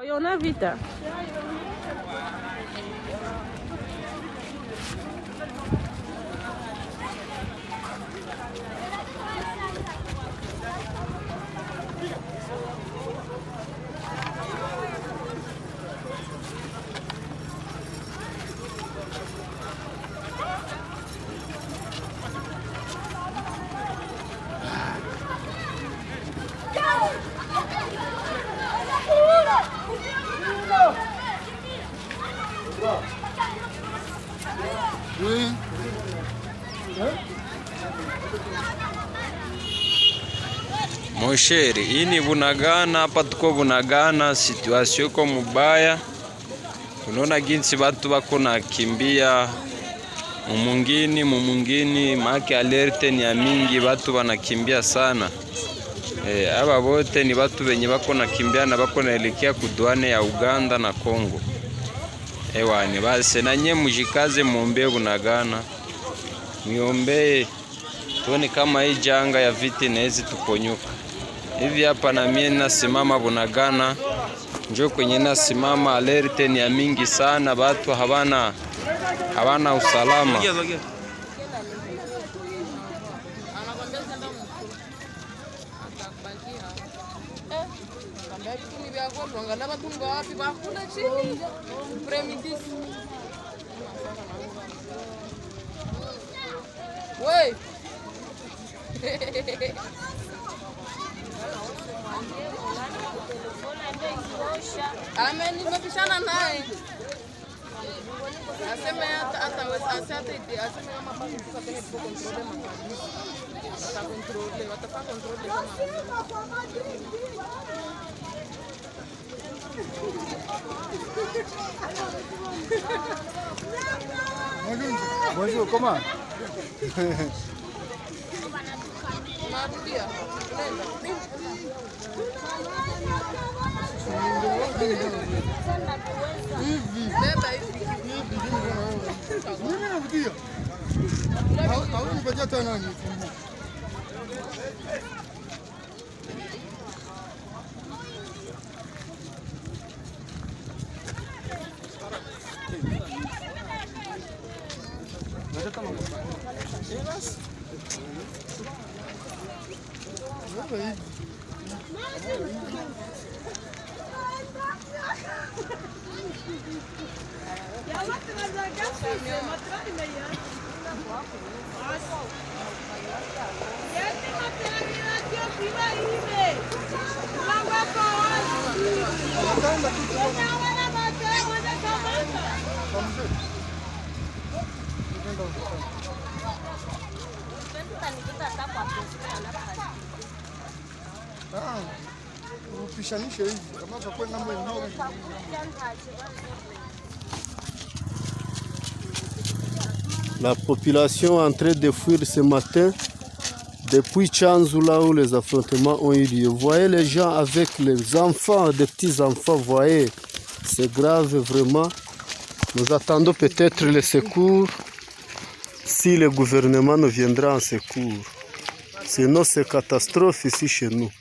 Oyona vita. Oui. Mosheri, hii ni Bunagana, hapa tuko Bunagana, situation iko mubaya. Unaona ginsi batu bako nakimbia mumungini, make alerte ni ya mingi, batu banakimbia sana. Aba bote ni batu benye bako nakimbia na bako naelekea kuduane ya Uganda na Kongo. Ni basi na nye mujikaze muombe Bunagana. Miombe tuone kama hii janga ya vita inaweza tuponyuka. Hivi hapa na mimi nasimama Bunagana, njoo kwenye nasimama, alerte ni ya mingi sana, watu hawana usalama. Wey. Nimepishana naye. Aseme aseme kama basi tukapene tuko control makanisa. Watafanya control Bonjour, comment? Narudia. La population est en train de fuir ce matin depuis Tchanzu, là où les affrontements ont eu lieu. Vous voyez les gens avec les enfants, des petits-enfants, vous voyez, c'est grave vraiment. Nous attendons peut-être les secours si le gouvernement nous viendra en secours. Sinon, c'est catastrophe ici chez nous.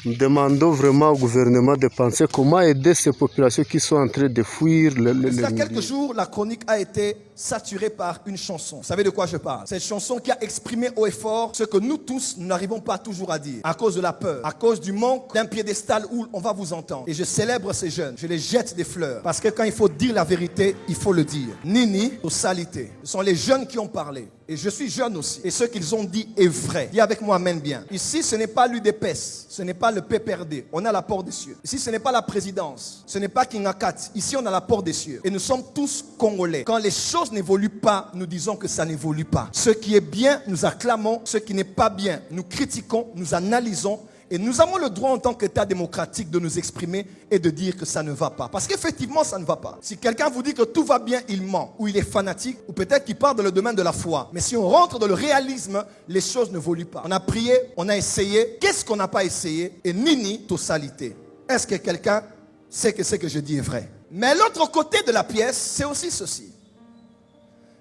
Nous demandons vraiment au gouvernement de penser comment aider ces populations qui sont en train de fuir. Il y a quelques jours, la chronique a été saturée par une chanson. Vous savez de quoi je parle? Cette chanson qui a exprimé haut et fort ce que nous tous n'arrivons pas toujours à dire. À cause de la peur, à cause du manque d'un piédestal où on va vous entendre. Et je célèbre ces jeunes, je les jette des fleurs. Parce que quand il faut dire la vérité, il faut le dire. Nini, salité. Ce sont les jeunes qui ont parlé. Et je suis jeune aussi. Et ce qu'ils ont dit est vrai. Dis avec moi, amen bien. Ici, ce n'est pas l'UDPS. Ce n'est pas le PPRD. On a la porte des cieux. Ici, ce n'est pas la présidence. Ce n'est pas Kingakat. Ici, on a la porte des cieux. Et nous sommes tous Congolais. Quand les choses n'évoluent pas, nous disons que ça n'évolue pas. Ce qui est bien, nous acclamons. Ce qui n'est pas bien, nous critiquons, nous analysons. Et nous avons le droit en tant qu'État démocratique de nous exprimer et de dire que ça ne va pas. Parce qu'effectivement, ça ne va pas. Si quelqu'un vous dit que tout va bien, il ment. Ou il est fanatique. Ou peut-être qu'il part dans le domaine de la foi. Mais si on rentre dans le réalisme, les choses n'évoluent pas. On a prié, on a essayé. Qu'est-ce qu'on n'a pas essayé? Et nini totalité. Est-ce que quelqu'un sait que ce que je dis est vrai? Mais l'autre côté de la pièce, c'est aussi ceci.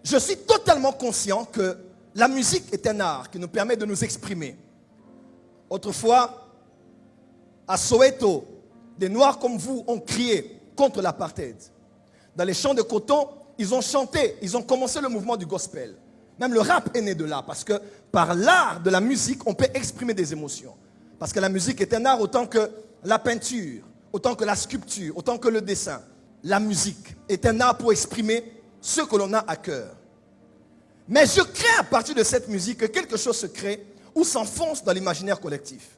Je suis totalement conscient que la musique est un art qui nous permet de nous exprimer. Autrefois, à Soweto, Des Noirs comme vous ont crié contre l'apartheid. Dans les champs de coton, ils ont chanté, ils ont commencé le mouvement du gospel. Même le rap est né de là, parce que par l'art de la musique, on peut exprimer des émotions. Parce que la musique est un art autant que la peinture, autant que la sculpture, autant que le dessin. La musique est un art pour exprimer ce que l'on a à cœur. Mais je crains à partir de cette musique que quelque chose se crée ou s'enfonce dans l'imaginaire collectif.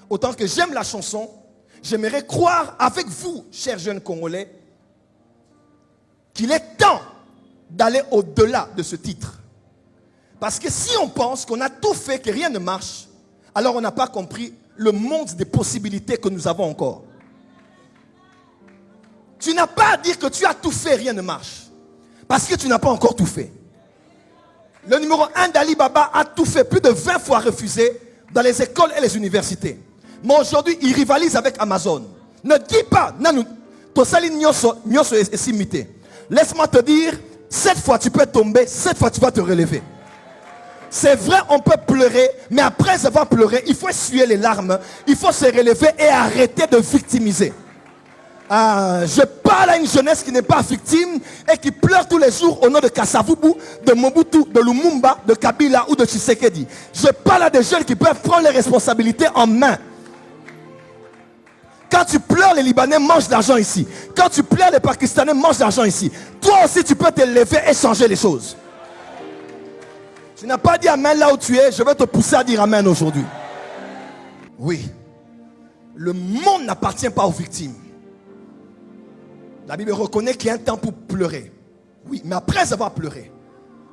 Autant que j'aime la chanson, j'aimerais croire avec vous, chers jeunes Congolais, qu'il est temps d'aller au-delà de ce titre. Parce que si on pense qu'on a tout fait, que rien ne marche, alors on n'a pas compris le monde des possibilités que nous avons encore. Tu n'as pas à dire que tu as tout fait, rien ne marche. Parce que tu n'as pas encore tout fait. Le numéro 1 d'Ali Baba a tout fait, plus de 20 fois refusé dans les écoles et les universités. Mais aujourd'hui, il rivalise avec Amazon. Ne dis pas, laisse-moi te dire, 7 fois tu peux tomber, 7 fois tu vas te relever. C'est vrai, on peut pleurer, mais après avoir pleuré, il faut essuyer les larmes, il faut se relever et arrêter de victimiser. Je parle à une jeunesse qui n'est pas victime et qui pleure tous les jours au nom de Kasavubu, de Mobutu, de Lumumba, de Kabila ou de Tshisekedi. Je parle à des jeunes qui peuvent prendre les responsabilités en main. Quand tu pleures, les Libanais mangent de l'argent ici. Quand tu pleures, les Pakistanais mangent de l'argent ici. Toi aussi, tu peux te lever et changer les choses. Tu n'as pas dit amen là où tu es, je vais te pousser à dire amen aujourd'hui. Oui, le monde n'appartient pas aux victimes. La Bible reconnaît qu'il y a un temps pour pleurer. Oui, mais après avoir pleuré,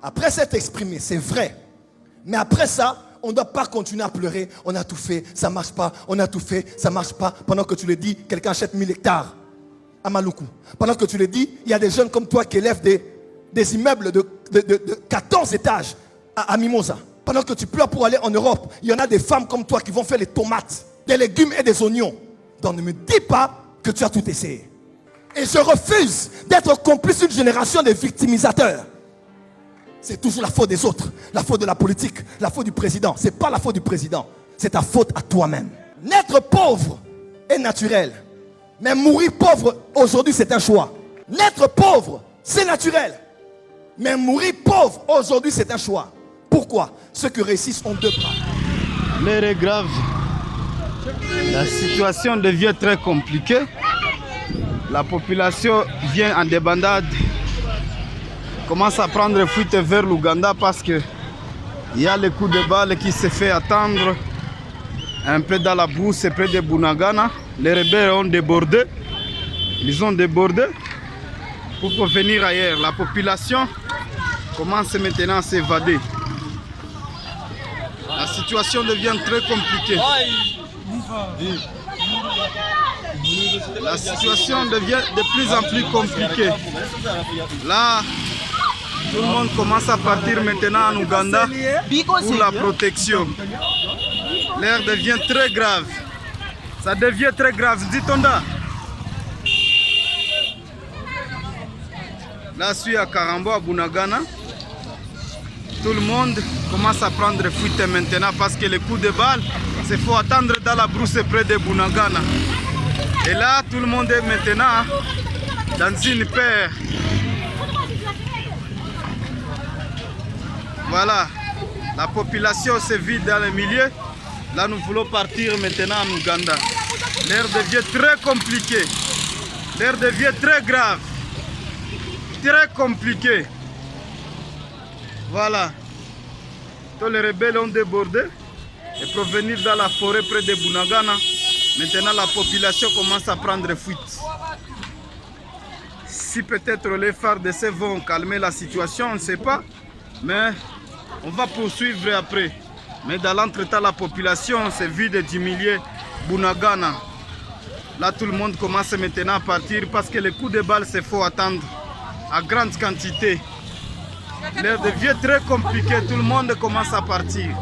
après s'être exprimé, c'est vrai. Mais après ça, on ne doit pas continuer à pleurer. On a tout fait, ça ne marche pas. On a tout fait, ça ne marche pas. Pendant que tu le dis, quelqu'un achète 1000 hectares à Maluku. Pendant que tu le dis, il y a des jeunes comme toi qui élèvent des immeubles de 14 étages à Mimosa. Pendant que tu pleures pour aller en Europe, il y en a des femmes comme toi qui vont faire les tomates, des légumes et des oignons. Donc ne me dis pas que tu as tout essayé. Et je refuse d'être complice d'une génération de victimisateurs. C'est toujours la faute des autres, la faute de la politique, la faute du président. Ce n'est pas la faute du président, c'est ta faute à toi-même. Naître pauvre est naturel. Mais mourir pauvre aujourd'hui, c'est un choix. Naître pauvre, c'est naturel. Mais mourir pauvre aujourd'hui, c'est un choix. Pourquoi? Ceux qui réussissent ont deux bras. L'air est grave. La situation devient très compliquée. La population vient en débandade, commence à prendre fuite vers l'Ouganda parce qu'il y a le coup de balle qui se fait attendre un peu dans la brousse près de Bunagana. Les rebelles ont débordé. Ils ont débordé pour venir ailleurs. La population commence maintenant à s'évader. La situation devient très compliquée. La situation devient de plus en plus compliquée. Là, tout le monde commence à partir maintenant en Ouganda pour la protection. L'air devient très grave. Ça devient très grave. Dit-on-da. Là, je suis à Karambo, à Bunagana. Tout le monde commence à prendre fuite maintenant parce que les coups de balle, il faut attendre dans la brousse près de Bunagana. Et là, tout le monde est maintenant dans une paire. Voilà, la population se vide dans le milieu. Là, nous voulons partir maintenant en Ouganda. L'air devient très compliqué. L'air devient très grave. Très compliqué. Voilà. Tous les rebelles ont débordé et pour venir dans la forêt près de Bunagana. Maintenant, la population commence à prendre fuite. Si peut-être les FARDC vont calmer la situation, on ne sait pas. Mais on va poursuivre après. Mais dans l'entretemps, la population se vide du milieu Bunagana. Là, tout le monde commence maintenant à partir parce que les coups de balle, c'est faut attendre à grande quantité. L'air devient très compliqué, tout le monde commence à partir.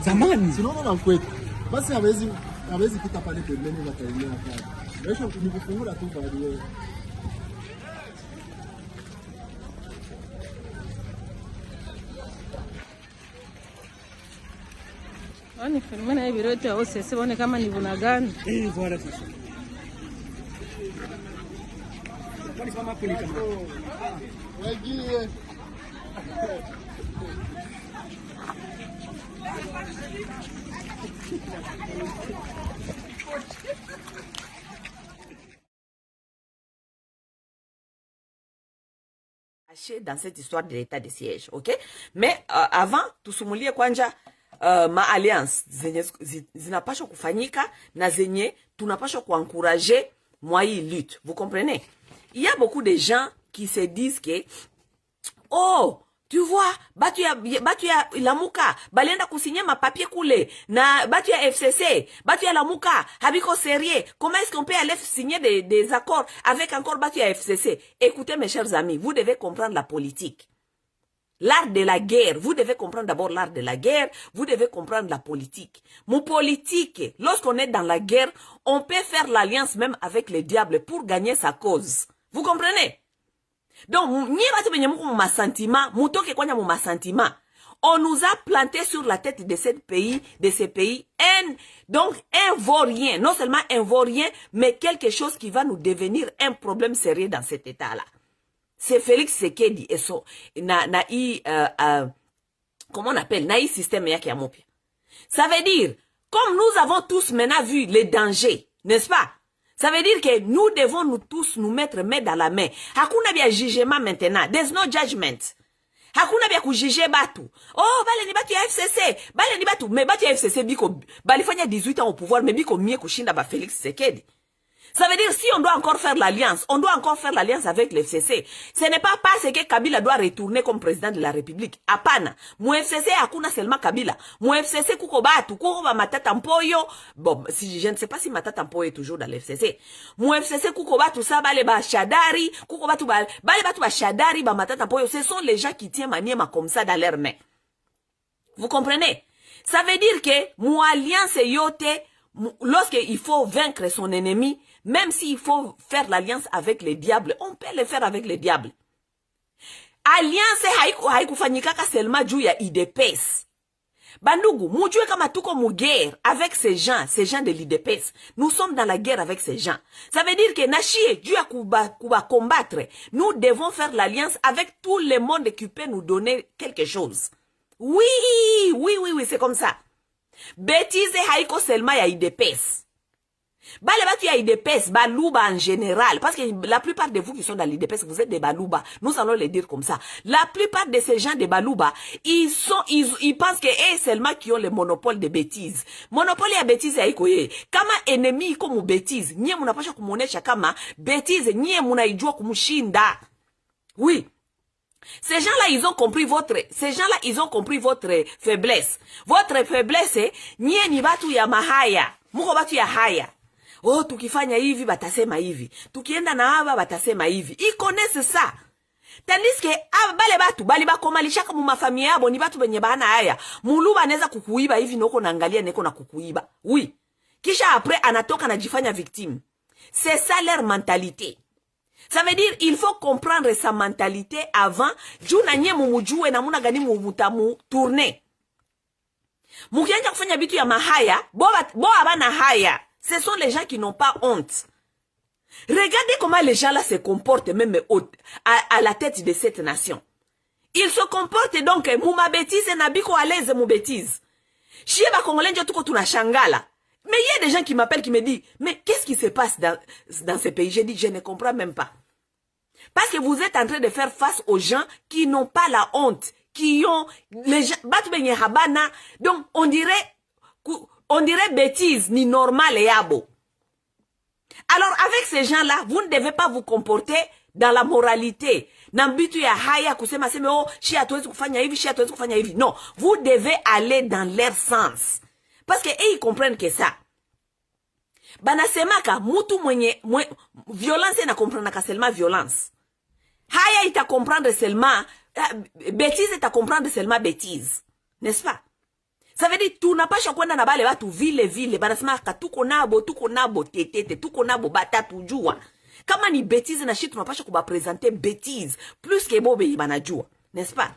Zamani. Sinaona na kwetu. Basi hawezi pita pale pembeni wataenea pale. Kesho nikufungura tu bali wewe. Wani filmena hivi yote ya OCC waone kama ni vuna gani. Voilà sasa. Kwani kama hapo ni kama. Wagie. Dans cette histoire de l'état de siège, ok? Mais avant, tusumulie kwanja ma alliance zenye zinapaswa kufanyika na zenye tunapaswa kuencourager moi hii lutte. Vous comprenez? Il y a beaucoup de gens qui se disent que oh, tu vois, batu ya Lamuka balienda kusigner ma papier kule na batu ya FCC, batu ya Lamuka habiko sérieux. Comment est-ce qu'on peut aller signer des accords avec encore batu ya FCC? Écoutez mes chers amis, vous devez comprendre la politique. L'art de la guerre, vous devez comprendre d'abord l'art de la guerre, vous devez comprendre la politique. Mon politique, lorsqu'on est dans la guerre, on peut faire l'alliance même avec le diable pour gagner sa cause. Vous comprenez? Donc, on nous a planté sur la tête de ces pays, donc un vaurien, non seulement un vaurien, mais quelque chose qui va nous devenir un problème sérieux dans cet état-là. C'est Félix Tshisekedi et son comment on appelle, naï système yaki ya mopia. Ça veut dire, comme nous avons tous maintenant vu les dangers, n'est-ce pas? Ça veut dire que nous devons nous tous nous mettre main dans la main. Hakuna bia jugement maintenant. There's no judgment. Hakuna bia kujuger batu. Oh, bale ni batu ya FCC. Bale ni batu. Mais batu ya FCC biko, bali fanya 18 ans au pouvoir, mais biko mie kushinda ba Félix Tshisekedi. Ça veut dire, si on doit encore faire l'alliance, on doit encore faire l'alliance avec le FCC. Ce n'est pas parce que Kabila doit retourner comme président de la République. Apana. Mon FCC hakuna seulement Kabila. Mon FCC kuko batu, kuko ba Matata Mpoyo. Bon, si je ne sais pas si Matata Mpoyo est toujours dans le FCC. Mon FCC kuko batu sa bale ba Shadari, kuko batu bale batu ba Shadari, ba Matata Mpoyo. Ce sont les gens qui tiennent Maniema comme ça dans leurs mains. Vous comprenez? Ça veut dire que mon alliance yote, lorsqu'il faut vaincre son ennemi, même s'il faut faire l'alliance avec les diables, on peut le faire avec les diables. Alliance haikufanyikaka seulement juu ya IDPS. Bandugu, mujue kama tuko mu guerre avec ces gens de l'IDPS. Nous sommes dans la guerre avec ces gens. Ça veut dire que nachie, Dieu a kuba combattre. Nous devons faire l'alliance avec tout le monde qui peut nous donner quelque chose. Oui, c'est comme ça. Bêtise haiko seulement ya IDPS. Bale batu ya IDPS, baluba en général, parce que la plupart de vous qui sont dans l'IDPS, vous êtes des baluba. Nous allons le dire comme ça. La plupart de ces gens de baluba, ils pensent que eux seulement qui ont le monopole de bêtises. Monopole ya bêtises ya iko ye. Kama ennemi comme bêtises, nye munapasha kumuonesha kama bêtises, nye munaijua kumushinda. Oui. Ces gens-là, ils ont compris votre faiblesse. Votre faiblesse, nye ni batu ya mahaya. Muko batu ya haya. Oh, tukifanya hivi batasema hivi. Tukienda na haba batasema hivi. Ils connaissent ça. Tandis que bale batu bali bakomalishaka mu mafamia yabo ni batu benye bana haya. Muluba anaweza kukuiba hivi noko naangalia neko na kukuiba. Oui. Kisha après anatoka anajifanya victime. C'est ça leur mentalité. Ça veut dire il faut comprendre sa mentalité avant juna nye mumujue na muna gani mumutamu tourner. Mukianja kufanya bitu ya mahaya, bo abana haya. Ce sont les gens qui n'ont pas honte. Regardez comment les gens là se comportent même à la tête de cette nation. Ils se comportent donc mouma bêtise na biko à l'aise mou bêtise. Chie ba congolais njo tuko tunashangala. Mais il y a des gens qui m'appellent qui me disent mais qu'est-ce qui se passe dans ce pays? J'ai dit je ne comprends même pas. Parce que vous êtes en train de faire face aux gens qui n'ont pas la honte, qui ont les gens batu benye habana. Donc on dirait bêtise ni normal et yabo. Alors avec ces gens-là, vous ne devez pas vous comporter dans la moralité. na mbitu ya haya kusema seme oh shi hatuwezi kufanya hivi, shi hatuwezi kufanya hivi. Non, vous devez aller dans leur sens parce que ils comprennent que ça. Banasemaka mutu mwenye violence na comprendre seulement violence. Haya ita comprendre seulement bêtise, ita comprendre seulement bêtise. N'est-ce pas? Ça veut dire tunapasha kwenda na bale watu vile banasemaka tuko nabo tetete, tuko nabo batatu jua. Kama ni bêtise na shit tunapasha kuba présenter bêtise plus que bobe banajua. N'est-ce pas?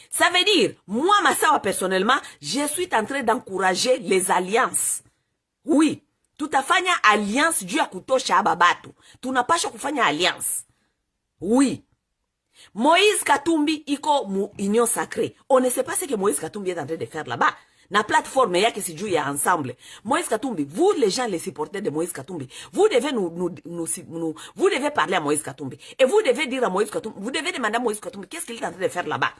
Ça veut dire moi Massawa personnellement, je suis en train d'encourager les alliances. Oui, tutafanya alliance juu ya kutosha aba batu. Tunapasha kufanya alliance. Oui. Moïse Katumbi iko mu union sacrée. On ne sait pas ce que Moïse Katumbi est en train de faire là-bas. Na plateforme yake si juu ya ensemble. Moïse Katumbi, vous les gens les supporters de Moïse Katumbi, vous devez vous devez parler à Moïse Katumbi. Et vous devez dire à Moïse Katumbi, vous devez demander à Moïse Katumbi qu'est-ce qu'il est en train de faire là-bas.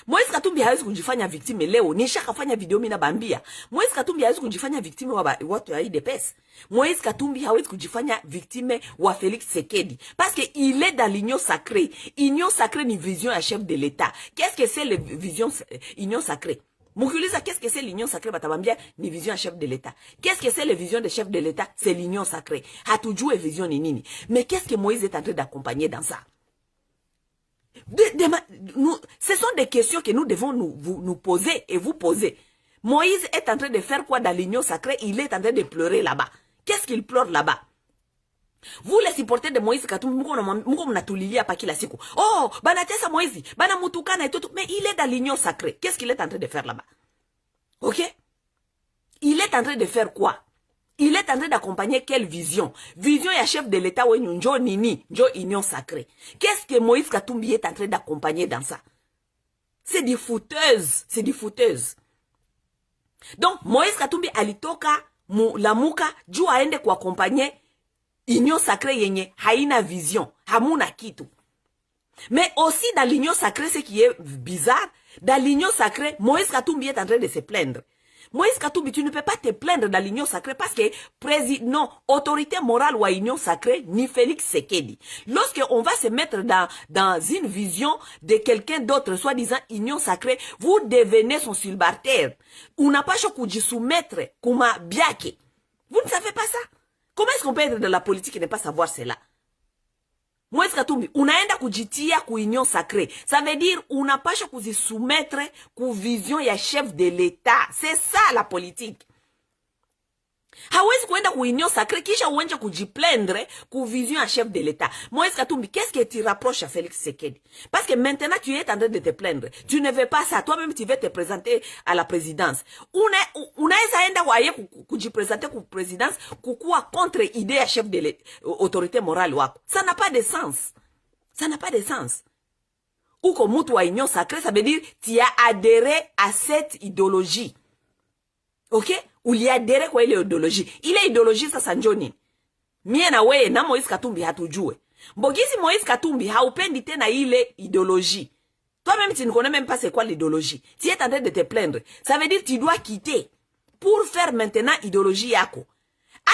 Moïse Katumbi hawezi kujifanya victime leo. Nishakafanya video mina bambia. Moïse Katumbi hawezi kujifanya victime wa watu ya IDPS. Moïse Katumbi hawezi kujifanya victime wa Félix Tshisekedi. Parce que il est dans l'union sacrée. Union sacrée ni vision à chef de l'État. Qu'est-ce que c'est la vision union sacrée? Mukiuliza qu'est-ce que c'est l'union sacrée batabambia ni vision à chef de l'État. Qu'est-ce que c'est la vision de chef de l'État? C'est l'union sacrée. Hatujue vision ni nini. Mais qu'est-ce que Moïse est en train d'accompagner dans ça? Ce sont des questions que nous devons nous poser et vous poser. Moïse est en train de faire quoi dans l'union sacrée? Il est en train de pleurer là-bas. Qu'est-ce qu'il pleure là-bas? Vous les supporters de Moïse Katumbi, muko mnatulilia pa kila siku. Oh, banatesa Moïse, bana mutukana et tout. Mais il est dans l'union sacrée. Qu'est-ce qu'il est en train de faire là-bas? Ok? Il est en train de faire quoi? Il est en train d'accompagner quelle vision? Vision ya chef de l'État ou njo nini? Njo union sacrée. Qu'est-ce que Moïse Katumbi est en train d'accompagner dans ça? C'est des fouteuses. C'est des fouteuses. Donc, Moïse Katumbi alitoka lamuka juu aende kuaccompagner union sacrée yenye haina vision. Hamuna kitu. Mais aussi dans l'union sacrée, ce qui est bizarre, dans l'union sacrée, Moïse Katumbi est en train de se plaindre. Moïse Katumbi, tu ne peux pas te plaindre dans l'union sacrée parce que non, autorité morale ou union sacrée, ni Félix Tshisekedi. Lorsque on va se mettre dans une vision de quelqu'un d'autre, soi-disant union sacrée, vous devenez son célibataire. On n'a pas choisi de soumettre kuma biake. Vous ne savez pas ça? Comment est-ce qu'on peut être dans la politique et ne pas savoir cela? Moïse Katumbi, unaenda kujitia ku union sacrée. Ça veut dire, unapasha kuzisoumettre ku vision ya chef de l'État. C'est ça la politique. Hawezi kuenda ku union sacrée, kisha uenje kujiplaindre ku vision ya chef de l'État. Moïse Katumbi, qu'est-ce que tu rapproches à Félix Tshisekedi? Parce que maintenant, tu es en train de te plaindre. Tu ne veux pas ça. Toi-même, tu veux te présenter à la présidence. Unaeza enda waye kujipresenter ku présidence, kukua contre idée ya chef de l'autorité morale wako. Ça n'a pas de sens. Ça n'a pas de sens. Ou comme mutu wa union sacrée, ça veut dire, tu as adhéré à cette idéologie. Ok? Ou il y a adhéré kwa ile idéologie. Ile idéologie sasa njoni. Mie na weye na Moïse Katumbi hatujue. Mbogisi Moïse Katumbi haupendi tena ile idéologie. Toi-même tu ne connais même pas c'est quoi l'idéologie. Tu es en train de te plaindre. Ça veut dire tu dois quitter pour faire maintenant idéologie yako.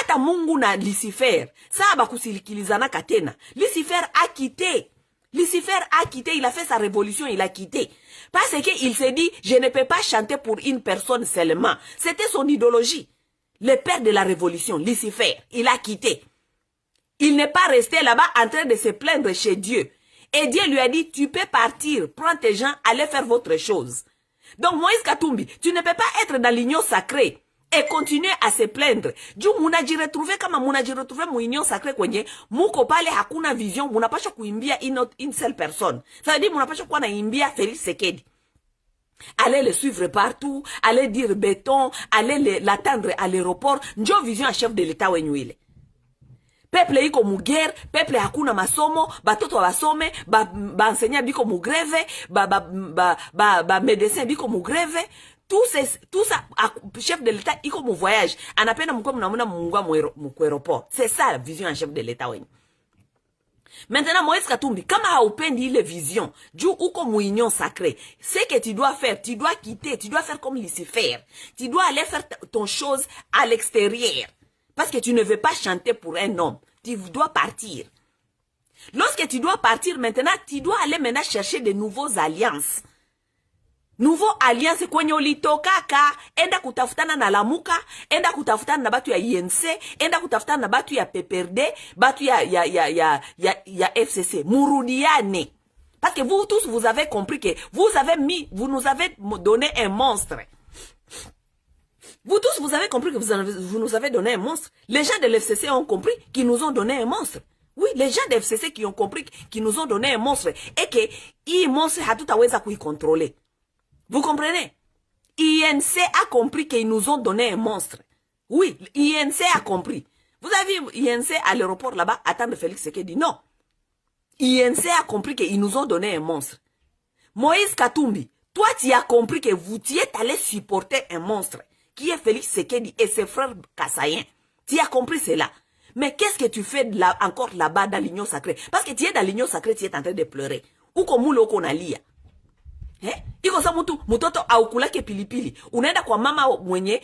Ata Mungu na Lucifer, saba kusilikilizana katena. Lucifer a quitté. Lucifer a quitté, il a fait sa révolution, il a quitté. Parce qu'il s'est dit, je ne peux pas chanter pour une personne seulement. C'était son idéologie. Le père de la révolution, Lucifer, il a quitté. Il n'est pas resté là-bas en train de se plaindre chez Dieu. Et Dieu lui a dit, tu peux partir, prends tes gens, allez faire votre chose. Donc Moïse Katumbi, tu ne peux pas être dans l'union sacrée et continuer à se plaindre. Juu munaji retrouver kama munaji retrouver mu union sacrée kwenye muko pale hakuna vision, munapasha kuimbia une seule personne. Ça veut dire munapasha kuwa na imbia Félix Tshisekedi. Allez le suivre partout, allez dire béton, allez l'attendre à l'aéroport. Njo vision à chef de l'État wenyu ile. Peuple iko mugere, peuple hakuna masomo, batoto basome, ba enseignant biko mugreve, ba médecin biko mugreve. Tout ça, chef de l'État, il comme voyage. On appelle mon aéroport. C'est ça la vision en chef de l'État. Maintenant, Moïse Katumbi, comme a opendi les visions, du ou comme union sacrée, c'est que tu dois faire, tu dois quitter, tu dois faire comme Lucifer. Tu dois aller faire ton chose à l'extérieur. Parce que tu ne veux pas chanter pour un homme. Tu dois partir. Lorsque tu dois partir maintenant, tu dois aller maintenant chercher de nouveaux alliances. Nouveau alliance kwenye ulitokaka, enda kutafutana na Lamuka, enda kutafutana na batu ya INC, enda kutafutana na batu ya PPRD, batu ya FCC. Murudiane. Parce que vous tous, vous avez compris que vous nous avez donné un monstre. Vous tous, vous avez compris que vous nous avez donné un monstre. Les gens de l'FCC ont compris qu'ils nous ont donné un monstre. Oui, les gens de l'FCC qui ont compris qu'ils nous ont donné un monstre. Et que, ce monstre a tout à contrôler. Vous comprenez? INC a compris qu'ils nous ont donné un monstre. Oui, INC a compris. Vous avez vu INC à l'aéroport là-bas, attendre Félix Tshisekedi? Non. INC a compris qu'ils nous ont donné un monstre. Moïse Katumbi, toi tu as compris que vous y êtes allé supporter un monstre qui est Félix Tshisekedi et ses frères Kassaïens. Tu as compris cela. Mais qu'est-ce que tu fais encore là-bas dans l'union sacrée? Parce que tu es dans l'union sacrée, tu es en train de pleurer. Ou comme moulo konalia. Iko sa mutoto aukulake pilipili. Unaenda kwa mama mwenye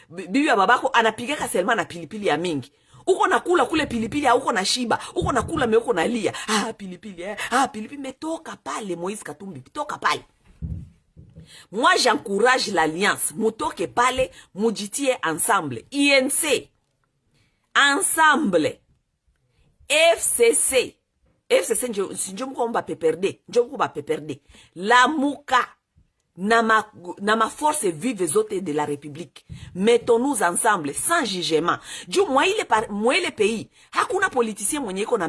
bibi ya babako anapigaka selma na pilipili ya mingi. Uko nakula kule pilipili, uko na shiba, uko nakula me uko nalia. Pilipili, pilipili, mais toka pale Moïse Katumbi, toka pale. Moi j'encourage l'alliance, mutoke pale, mujitie ensemble. INC, ensemble. FCC njo mko mba PPRD, njo mko mba PPRD. Lamuka, na ma force vive zote de la République. Mettons-nous ensemble, sans jugement. Ju moi ile pays, hakuna politicien mwenye iko na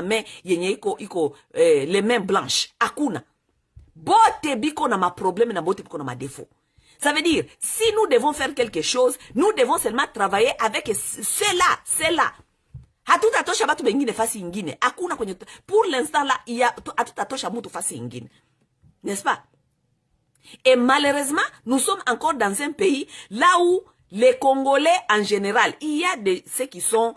me yenye iko les mains blanches. Hakuna. Bote biko na ma problème na bote biko na ma défaut. Ça veut dire, si nous devons faire quelque chose, nous devons seulement travailler avec cela. Hatutatosha batu bengine fasi ingine. Hakuna kwenye, pour l'instant là, il y a hatutatosha mutu fasi ingine. N'est-ce pas? Et malheureusement, nous sommes encore dans un pays là où les Congolais en général, il y a ceux qui sont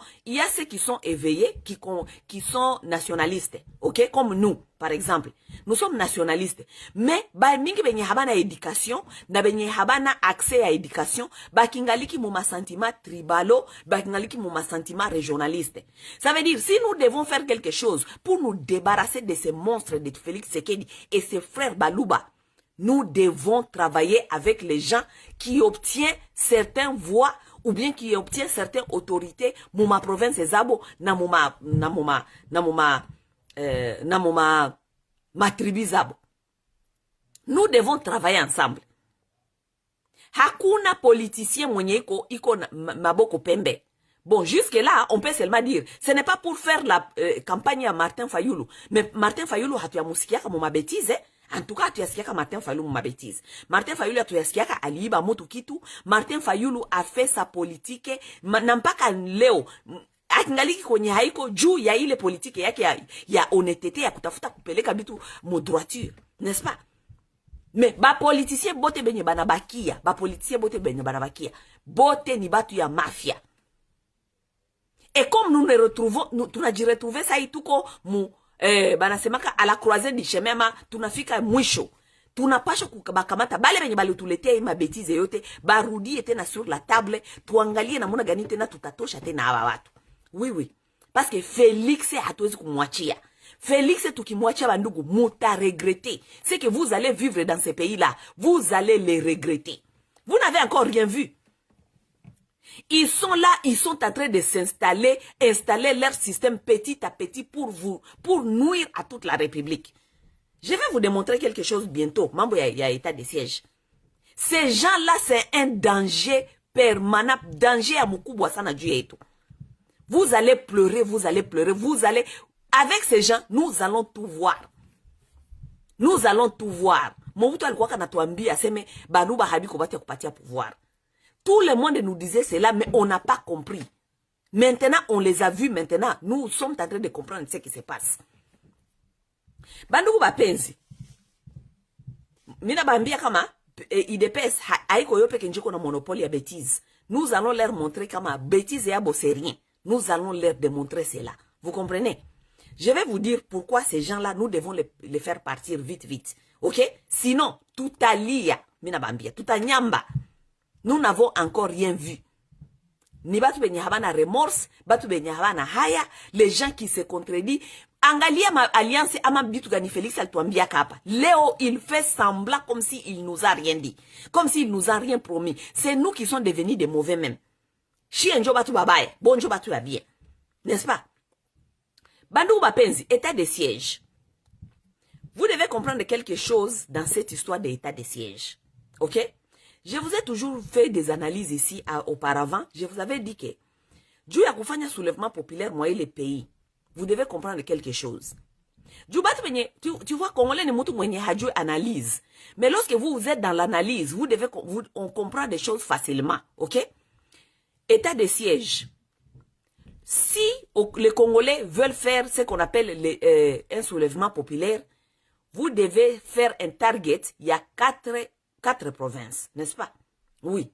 éveillés, qui sont nationalistes, ok, comme nous, par exemple, nous sommes nationalistes, mais ba mingi benye habana éducation, na benye habana accès à éducation, ba kingaliki muma sentiment tribalo, ba kingaliki muma sentiment régionaliste. Ça veut dire, si nous devons faire quelque chose pour nous débarrasser de ces monstres de Félix Tshisekedi et ses frères Baluba, nous devons travailler avec les gens qui obtiennent certaines voix ou bien qui obtiennent certaines autorités. Mouma province zabo na ma tribu zabo. Nous devons travailler ensemble. Hakuna politicien mwenye iko maboko pembe. Bon, jusque là, on peut seulement dire, ce n'est pas pour faire la campagne à Martin Fayulu. Mais Martin Fayulu a tué musikia comme ma bêtise. En tout cas, tu as Martin Fayulu ma bêtise. Martin Fayulu a tué aliba motu kitu. Martin Fayulu a fait sa politique. Nampaka leo. Akingaliki kwenye haiko juu ya ile politique yake ya honnêteté ya kutafuta kupeleka bitu mo droiture. N'est-ce pas? Mais ba politicien bote benye banabakia. Ba politicien bote benye banabakia. Bote ni batu ya mafia. Et comme nous ne retrouvons, tunaji retrouver ça ituko banasemaka à la croisée du chemin ma tunafika mwisho. Tunapasha kubakamata bale benye balituletea ima bêtise yote barudie tena sur la table, tuangalie namuna gani tena tutatosha tena hawa watu. Oui. Parce que Félix hatuwezi kumwachia. Félix tukimwachia bandugu muta regretter. C'est que vous allez vivre dans ces pays-là, vous allez les regretter. Vous n'avez encore rien vu. Ils sont là, ils sont en train de installer leur système petit à petit pour nuire à toute la République. Je vais vous démontrer quelque chose bientôt. Mambo ya état de siège. Ces gens-là, c'est un danger permanent, danger à mukubwa sana juu yetu. Vous allez pleurer, avec ces gens, nous allons tout voir. Nous allons tout voir. Mobutu alikuwa kanatuambia aseme banuba habiko bati kupatia pouvoir. Tout le monde nous disait cela, mais on n'a pas compris. Maintenant, on les a vus. Maintenant, nous sommes en train de comprendre ce qui se passe. Bandugu bapenzi. Mina bambia kama IDPS haiko yope kenjiko na monopole ya bêtise. Nous allons leur montrer kama bêtise ya bo c'est rien. Nous allons leur démontrer cela. Vous comprenez? Je vais vous dire pourquoi ces gens-là, nous devons les faire partir vite. Ok? Sinon, tout à lia, mina bambia, tout à nyamba. Nous n'avons encore rien vu. ni batu benye habana remorse, batu benye habana haya, les gens qui se contredisent. Angalia ma alliance ama bitu gani Félix alituambia kapa. Léo, il fait semblant comme si il nous a rien dit. Comme s'il nous a rien promis. C'est nous qui sommes devenus des mauvais même. Chi enjo batu babaye, bonjo batu ya bien. N'est-ce pas? Bandou bapenzi, état de siège. Vous devez comprendre quelque chose dans cette histoire d'état de siège. Ok? Je vous ai toujours fait des analyses ici auparavant. Je vous avais dit que Dieu a fait un soulèvement populaire moyen les pays. Vous devez comprendre quelque chose. Tu vois, Congolais ne moutou mwenye hadjou analyse. Mais lorsque vous êtes dans l'analyse, on comprend des choses facilement. Ok? État de siège. Si les Congolais veulent faire ce qu'on appelle un soulèvement populaire, vous devez faire un target. Il y a quatre provinces, n'est-ce pas? Oui.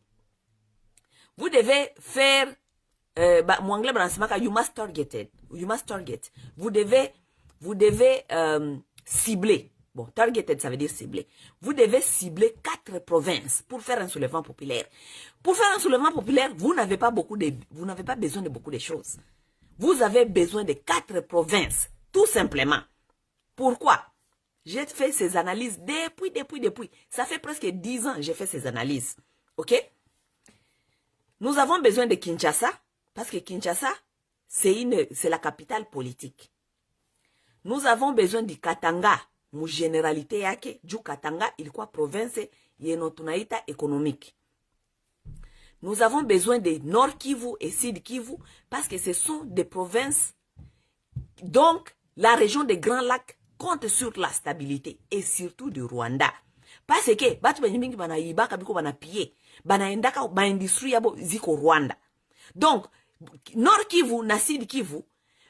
Vous devez faire, you must target. You must target. Vous devez cibler. Bon, targeted, ça veut dire cibler. Vous devez cibler 4 provinces pour faire un soulèvement populaire. Pour faire un soulèvement populaire, vous n'avez pas besoin de beaucoup de choses. Vous avez besoin de 4 provinces, tout simplement. Pourquoi? J'ai fait ces analyses depuis. Ça fait presque 10 ans que j'ai fait ces analyses. Ok? Nous avons besoin de Kinshasa, parce que Kinshasa, c'est la capitale politique. Nous avons besoin du Katanga, mu généralité yake, du Katanga, il quoi province, yenotunaita économique. Nous avons besoin de Nord Kivu et Sud Kivu, parce que ce sont des provinces. Donc, la région des Grands Lacs compte sur la stabilité et surtout du Rwanda. Parce que batu benyimingi bana ibaka biko bana piye, bana endaka ba industrie yabo ziko Rwanda. Donc Nord Kivu na Sud Kivu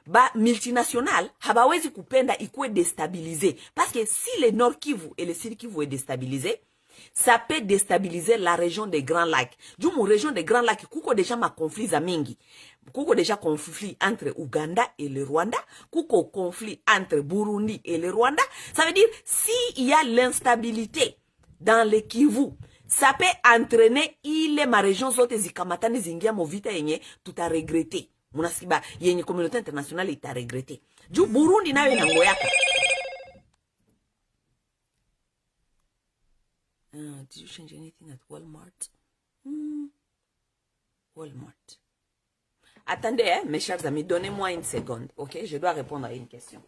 ba multinational habawezi kupenda ikuwe déstabilisé, parce que si le Nord Kivu et le Sud Kivu est déstabilisé, ça peut déstabiliser la région des Grands Lacs. Du mon région des Grands Lacs, kuko déjà ma conflit za mingi. Kuko déjà conflit entre Ouganda et le Rwanda. Kuko conflit entre Burundi et le Rwanda. Ça veut dire, s'il y a l'instabilité dans le Kivu, ça peut entraîner ma région zote zikamatani zingia movita yenye tout a regretté. Munasiba yenye communauté internationale est à regretter. Du Burundi na yo ngoyaka. Did you change anything at Walmart? Walmart. Attendez, mes chers amis, donnez-moi une seconde, ok? Je dois répondre à une question.